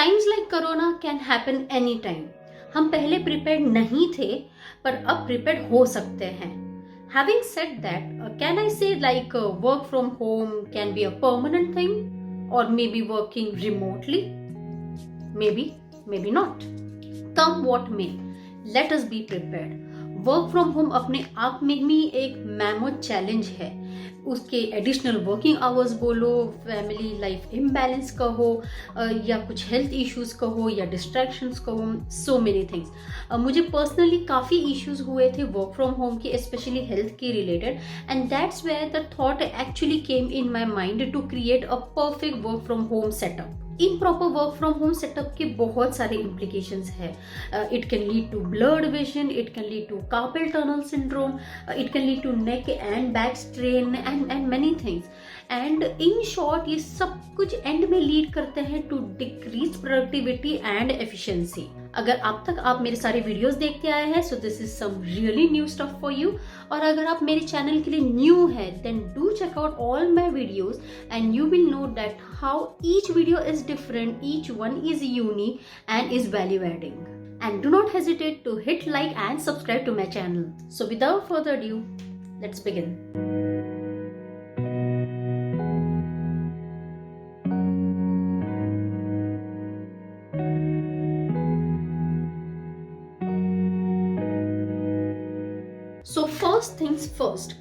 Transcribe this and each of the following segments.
Times like corona can happen any time. हम पहले prepare नहीं थे पर अब प्रिपेयर हो सकते हैं। Having said that, can I say like work from home can be a permanent thing or maybe working remotely? Maybe, maybe not. Come what may, let us be prepared. Work from home अपने आप में ही एक mammoth challenge है। उसके additional working hours बोलो, family life imbalance कहो, या कुछ हेल्थ इश्यूज कहो या डिस्ट्रैक्शंस कहो, सो मेनी थिंग्स। मुझे पर्सनली काफ़ी इश्यूज हुए थे वर्क फ्रॉम होम के, स्पेशली हेल्थ के related, and that's where the thought actually came in my mind to create a perfect work from home setup. Improper work from home setup के बहुत सारे implications है। It can lead to blurred vision, it can lead to carpal tunnel syndrome, it can lead to neck and back strain and many things. And in short ये सब कुछ end में lead करते हैं to decrease productivity and efficiency. अगर अब तक आप मेरे सारे वीडियोस देखते आए हैं so this is some really new stuff for you. और अगर आप मेरे चैनल के लिए न्यू है then do check out all my videos and you will know that how each video is different, each one is unique and is value adding. And do not hesitate to hit like and subscribe to my channel. So without further ado, let's begin. So first things first,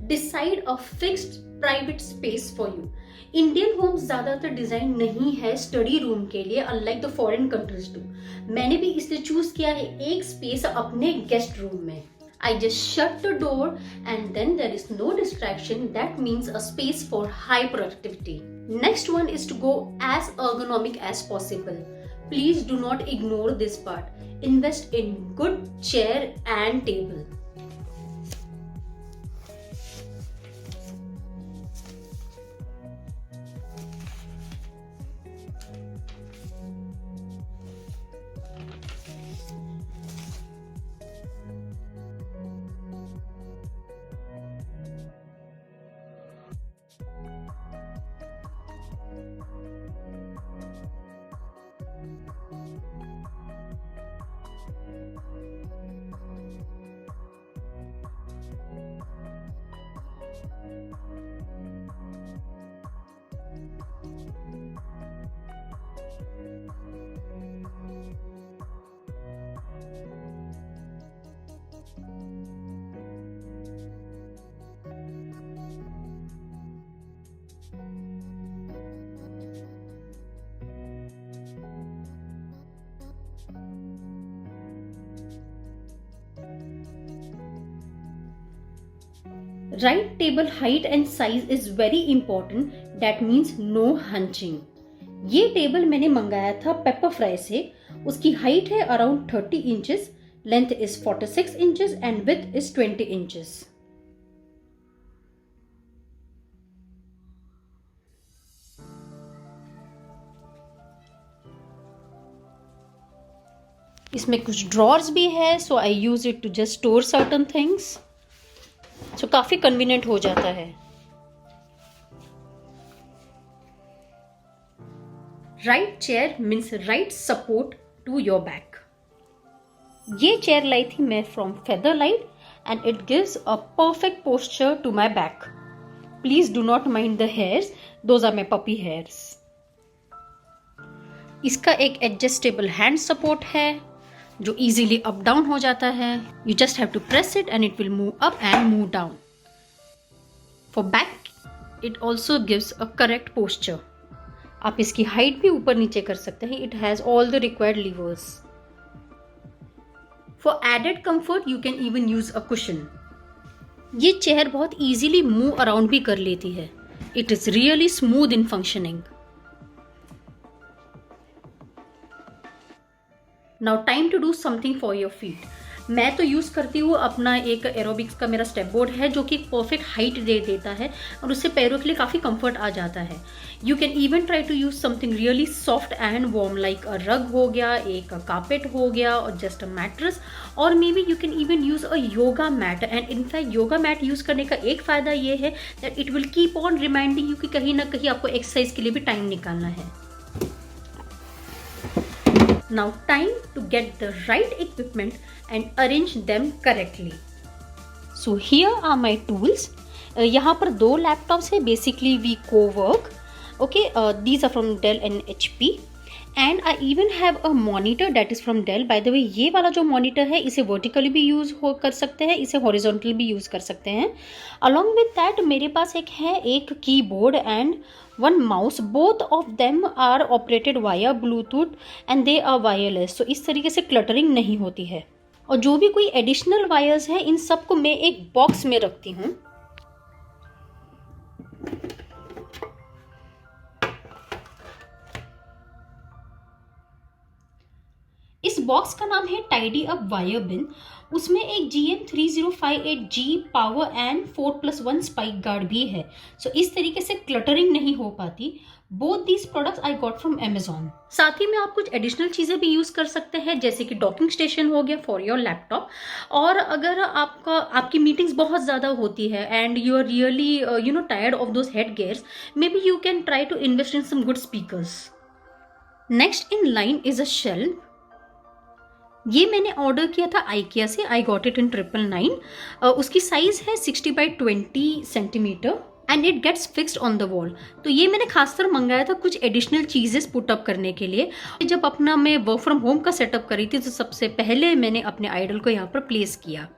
decide a fixed private space for you. Indian homes ज्यादातर design नहीं है study room के लिए, unlike the foreign countries do. मैंने भी इसलिए choose किया है एक स्पेस अपने गेस्ट रूम में। I just shut the door and then there is no distraction. That means a space for high productivity. Next one is to go as ergonomic as possible. Please do not ignore this part. Invest in good chair and table. Right table height and size is very important. That means no hunching. ये table मैंने मंगाया था Pepperfry से। उसकी height है around 30 inches, length is 46 inches and width is 20 inches. इसमें कुछ drawers भी है, so I use it to just store certain things. So काफी कन्वीनियंट हो जाता है। Right chair means right support to your back. ये चेयर लाई थी मैं from Featherlite and it gives a perfect posture to my back. Please do not mind the hairs, those are my puppy hairs. इसका एक adjustable hand support है जो easily up down हो जाता है। You just have to press it and it will move up and move down. For back it also gives a correct posture. आप इसकी height भी ऊपर नीचे कर सकते हैं। It has all the required levers. For added comfort you can even use a cushion. ये chair बहुत इजीली मूव अराउंड भी कर लेती है। It is really smooth in functioning. Now time to do something for your feet. मैं तो use करती हूँ अपना एक एरोबिक्स का मेरा स्टेप बोर्ड है जो कि परफेक्ट हाइट दे देता है और उससे पैरों के लिए काफ़ी कंफर्ट आ जाता है। You can even try to use something really soft and warm like a rug हो गया, एक कारपेट हो गया और जस्ट अ मैट्रेस, और maybe you can even use a yoga mat. And in fact yoga mat use करने का एक फ़ायदा ये है that it will keep on reminding you कि कहीं ना कहीं आपको एक्सरसाइज के लिए भी टाइम निकालना है। Now time to get the right equipment and arrange them correctly. So here are my tools. यहाँ पर दो लैपटॉप्स है. Basically we co-work. Okay, these are from Dell and HP. And I even have a monitor that is from Dell. By the way ये वाला जो monitor है इसे vertically भी यूज़ कर सकते हैं, इसे हॉरिजॉन्टल भी यूज़ कर सकते हैं. अलॉन्ग विद दैट मेरे पास एक keyboard and one mouse. Both of them are operated via Bluetooth and they are wireless. So इस तरीके से क्लटरिंग नहीं होती है. और जो भी कोई एडिशनल वायर्स है इन सबको मैं एक बॉक्स में रखती हूँ. इस बॉक्स का नाम है टाइडी अप वायर बिन. उसमें एक GM3058G power and 4+1 spike guard भी है. सो इस तरीके से क्लटरिंग नहीं हो पाती. Both these products I got from Amazon. साथ ही में आप कुछ एडिशनल चीज़ें भी यूज़ कर सकते हैं, जैसे कि डॉकिंग स्टेशन हो गया फॉर योर लैपटॉप. और अगर आपकी मीटिंग्स बहुत ज़्यादा होती है and you are really tired of those head gears, maybe you can try to invest in some good speakers. Next in line is a shelf. ये मैंने ऑर्डर किया था आइकिया से. I got it in 999. उसकी size है 60x20 centimetre and it gets fixed on the wall. तो ये मैंने खासकर मंगाया था कुछ एडिशनल चीजेस पुट अप करने के लिए. जब अपना मैं वर्क फ्रॉम होम का सेटअप करी थी तो सबसे पहले मैंने अपने आइडल को यहाँ पर प्लेस किया.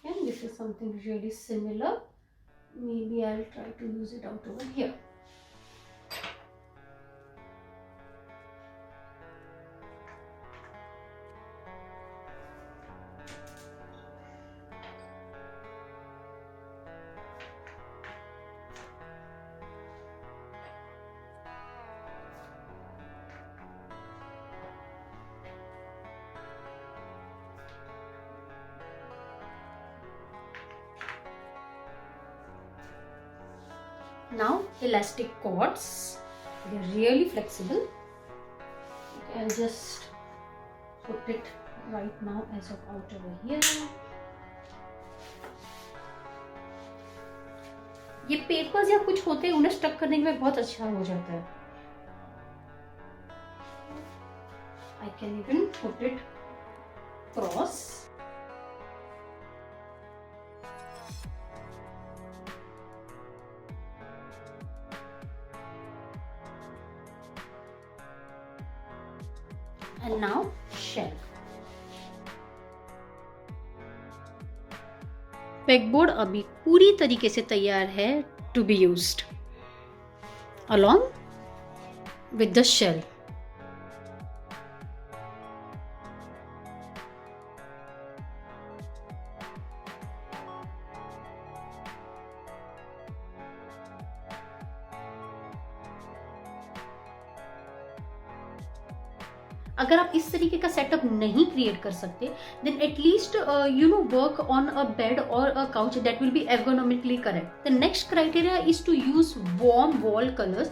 And this is something really similar. Maybe I'll try to use it out over here. Now elastic cords, they're really flexible. I'll just put it right now as of out over here. ये papers या कुछ होते हैं उन्हें stuck करने में बहुत अच्छा हो जाता है. I can even put it cross. And now shell. Pegboard अभी पूरी तरीके से तैयार है to be used along with the shell। अगर आप इस तरीके का सेटअप नहीं क्रिएट कर सकते then at least you know work on a bed और a couch that will be ergonomically correct. The next criteria is to use warm wall colours.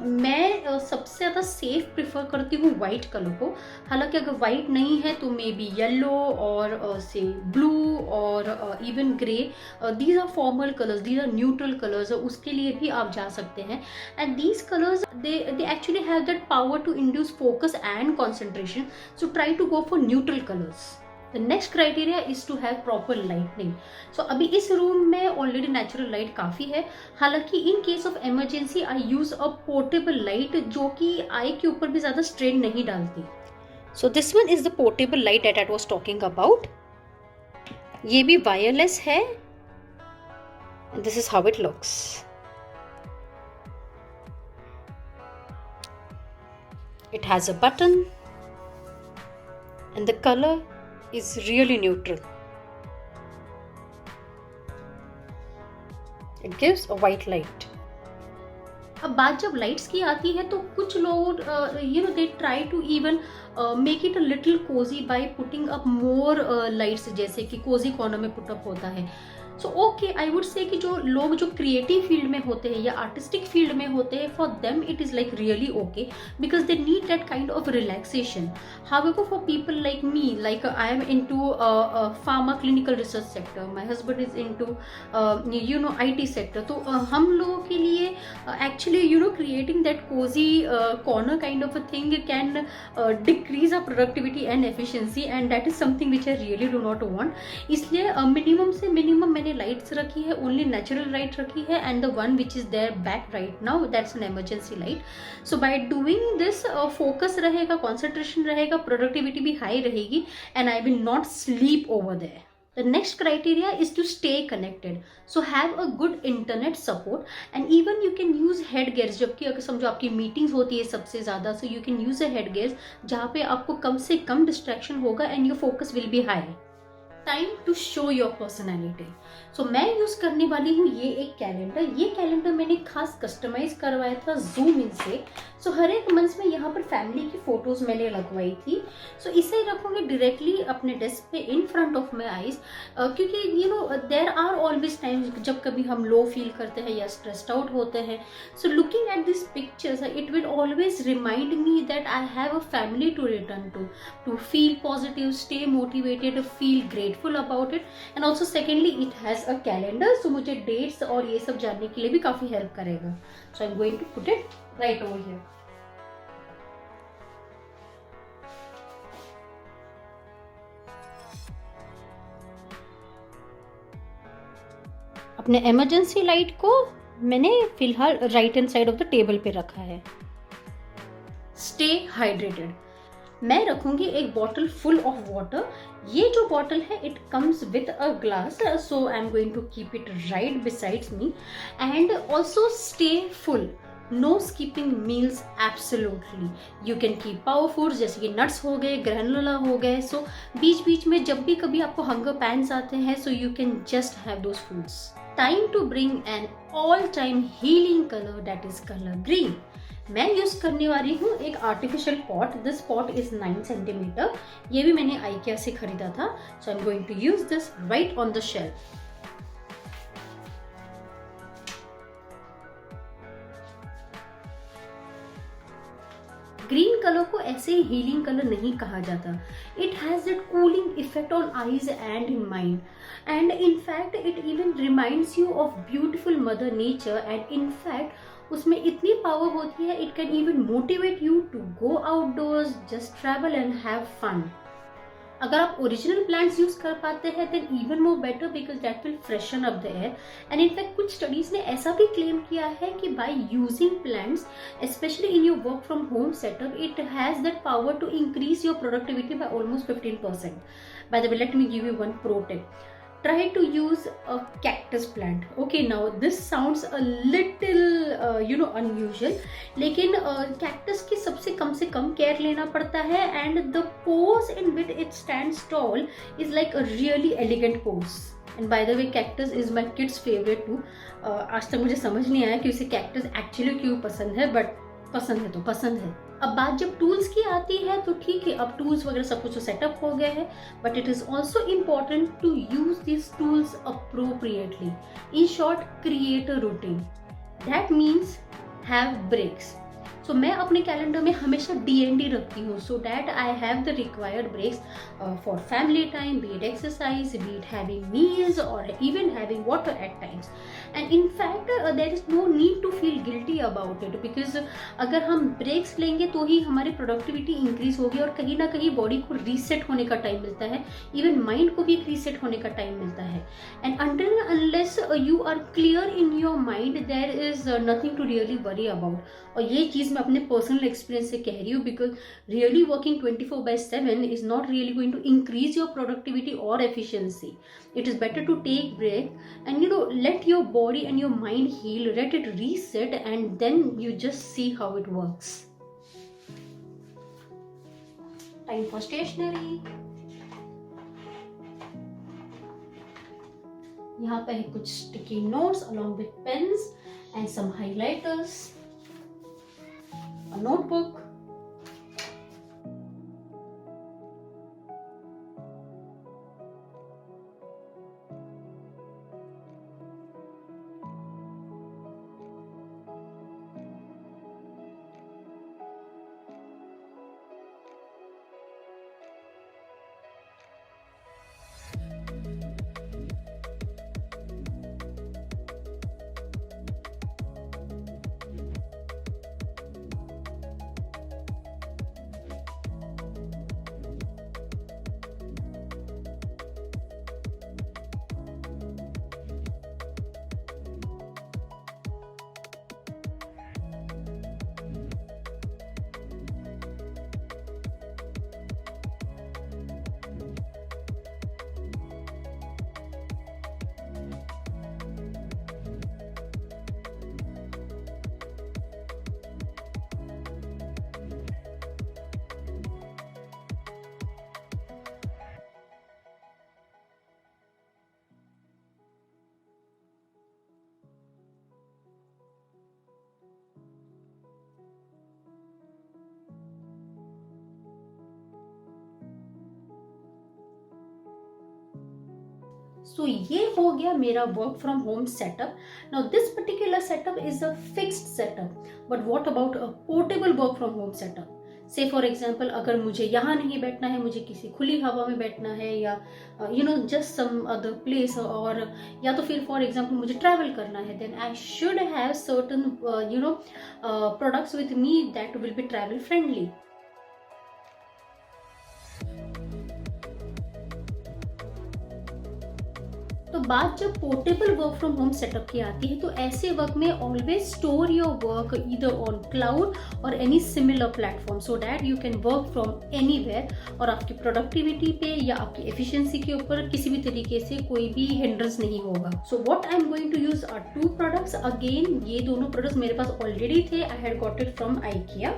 मैं सबसे ज़्यादा सेफ प्रिफर करती हूँ वाइट कलर को। हालांकि अगर वाइट नहीं है तो मे बी येलो और से ब्लू और even grey, these are formal colours, these are neutral colours, उसके लिए भी आप जा सकते हैं। And these colours they actually have that power to induce focus and concentration, so try to go for neutral colors। The next criteria is to have proper lighting। so अभी इस room में ऑलरेडी नेचुरल लाइट काफ़ी है। हालांकि in case of emergency I use a portable light जो कि आई के ऊपर भी ज़्यादा स्ट्रेन नहीं डालती। So this one is the portable light that I was talking about. ये भी वायरलेस है। This is how it looks. It has a button and the color is really neutral. It gives a white light। अब बात जब lights की आती है तो कुछ लोग you know they try to even make it a little cosy by putting up more lights, जैसे कि कोजी कॉर्नर में पुटअप होता है। So okay, I would say कि जो लोग जो क्रिएटिव फील्ड में होते हैं या आर्टिस्टिक फील्ड में होते हैं, for them it is like really okay because they need that kind of relaxation. However for people like me, like I am into pharma clinical research sector, my husband is into you know IT sector, तो हम लोगों के लिए actually you know creating that cosy corner kind of a thing can decrease a productivity and efficiency, and that is something which I really do not want. इसलिए minimum से minimum मैंने lights रखी है, ओनली नेचुरल लाइट रखी है, and the one which is there back right now that's an emergency light. So by doing this focus रहेगा, concentration रहेगा, productivity भी हाई रहेगी, and I will not sleep over there. The next criteria is to stay connected, so have a good internet support and even you can use headgears। जबकि अगर समझो आपकी meetings होती है सबसे ज़्यादा, so you can use a headgears जहाँ पे आपको कम से कम डिस्ट्रैक्शन होगा and your focus will be high। Time to show your personality. So मैं यूज करने वाली हूँ ये एक कैलेंडर। ये कैलेंडर मैंने खास कस्टमाइज करवाया था जूम इन से। सो हर एक मंथ में यहाँ पर फैमिली की फोटोज मैंने लगवाई थी। सो इसे रखूंगी डायरेक्टली अपने डेस्क पे in front of my eyes, क्योंकि you know there are always times जब कभी हम लो फील करते हैं या स्ट्रेस्ड आउट होते हैं। So looking at this pictures it will always remind me that I have a family to return to feel positive, stay motivated, feel grateful about it. And also secondly it has a calendar, so मुझे dates और ये सब जानने के लिए भी काफी help करेगा। So I am going to put it right over here. अपने इमरजेंसी लाइट को मैंने फिलहाल right hand side of the table पे रखा है। Stay hydrated. मैं रखूंगी एक बॉटल फुल ऑफ वाटर। ये जो बॉटल है it comes with a glass, so I am going to keep it right besides me. And also stay full, no skipping meals absolutely. You can keep power foods जैसे कि nuts हो गए, ग्रैनुला हो गए। सो बीच बीच में जब भी कभी आपको हंगर पैन्स आते हैं, so you can just have those foods. Time to bring an all time healing colour that is colour green. मैं यूज करने वाली हूँ एक artificial pot. This pot is 9 centimetre. ये भी मैंने IKEA से खरीदा था। So I am going to use this right on the shelf. Green colour को ऐसे ही हीलिंग कलर नहीं कहा जाता। It has that cooling effect on eyes and in mind, and in fact it even reminds you of beautiful mother nature. And in fact उसमें इतनी power होती है, it can even motivate you to go outdoors, just travel and have fun. अगर आप original plants use कर पाते हैं then even more better, because that will freshen up the air. In fact इनफैक्ट कुछ स्टडीज ने ऐसा भी क्लेम किया है कि by using plants specially in your work from home setup it has that power to increase your productivity by almost 15%. By the way, let me give you one pro tip. Try to use a cactus plant. Okay, now this sounds a little unusual, लेकिन cactus की सबसे कम से कम care लेना पड़ता है, and the pose in which it stands tall is like a really elegant pose. And by the way, cactus is my kids favorite too. आज तक मुझे समझ नहीं आया कि उसे cactus actually क्यों पसंद है, but पसंद है तो पसंद है. अब बात जब टूल्स की आती है तो ठीक है, अब टूल्स वगैरह सब कुछ सेटअप हो गया है, but it is also important to use this tools appropriately. In short, create a routine. That means have breaks. So मैं अपने कैलेंडर में हमेशा DND रखती हूँ, so that I have the required breaks for family time, be it exercise, be it having meals और even having water at times. And in fact there is no need to feel guilty about it, because अगर हम breaks लेंगे तो ही हमारी productivity increase होगी और कहीं ना कहीं बॉडी को रीसेट होने का टाइम मिलता है, इवन माइंड को भी रीसेट होने का टाइम मिलता है. And until unless you are clear in your mind there is nothing to really worry about. और ये चीज़ मैं अपने पर्सनल एक्सपीरियंस से कह रही हूँ, because really working 24/7 is not really going to increase your productivity और efficiency. It is better to take break and let your body and your mind heal, let it reset, and then you just see how it works. Time for stationery. यहाँ पे है कुछ sticky notes along with pens and some highlighters, a notebook. सो ये हो गया मेरा work from home setup. Now this particular setup is a fixed setup, but what about a portable work from home setup. से for example, अगर मुझे यहाँ नहीं बैठना है, मुझे किसी खुली हवा में बैठना है, या जस्ट सम अदर प्लेस, और या तो फिर फॉर एग्जाम्पल मुझे ट्रैवल करना है, then I should have certain products with me that will be travel friendly. तो बात जब portable work from home setup की आती है, तो ऐसे वर्क में always store your work either on cloud और any similar platform, so that you can work from anywhere, और आपकी प्रोडक्टिविटी पे या आपकी एफिशिएंसी के ऊपर किसी भी तरीके से कोई भी हिंड्रेंस नहीं होगा. So what I am going to use are 2 products. Again ये दोनों प्रोडक्ट्स मेरे पास ऑलरेडी थे. I had got it from IKEA.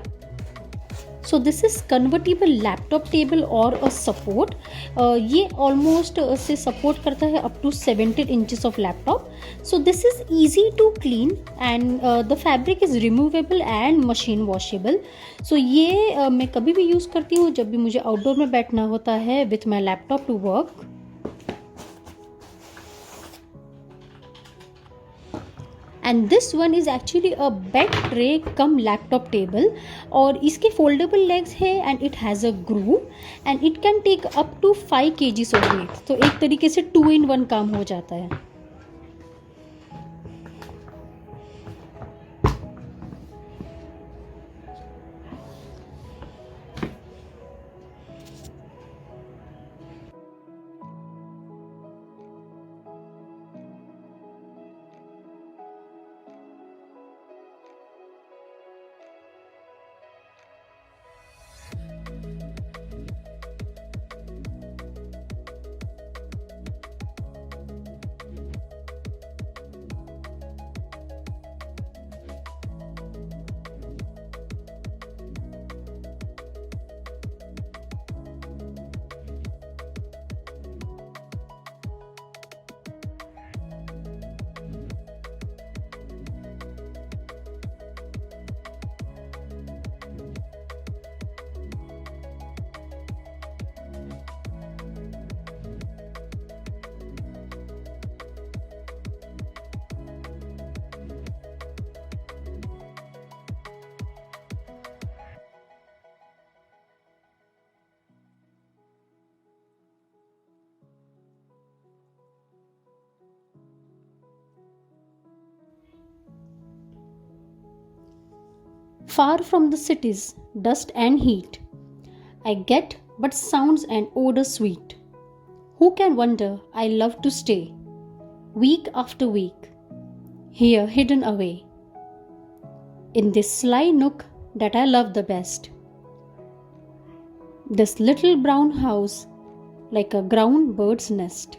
So this is convertible laptop table or a support. ये almost से support करता है up to 17 inches of laptop. So this is easy to clean and the fabric is removable and machine washable. So ये मैं कभी भी use करती हूँ जब भी मुझे outdoor में बैठना होता है with my laptop to work. And this one is actually a bed tray cum laptop table, और इसके foldable legs है and it has a groove and it can take up to 5 kgs of weight. तो एक तरीके से 2-in-1 काम हो जाता है. Far from the city's dust and heat, I get but sounds and odor sweet. Who can wonder I love to stay, week after week, here hidden away, in this sly nook that I love the best. This little brown house like a ground bird's nest.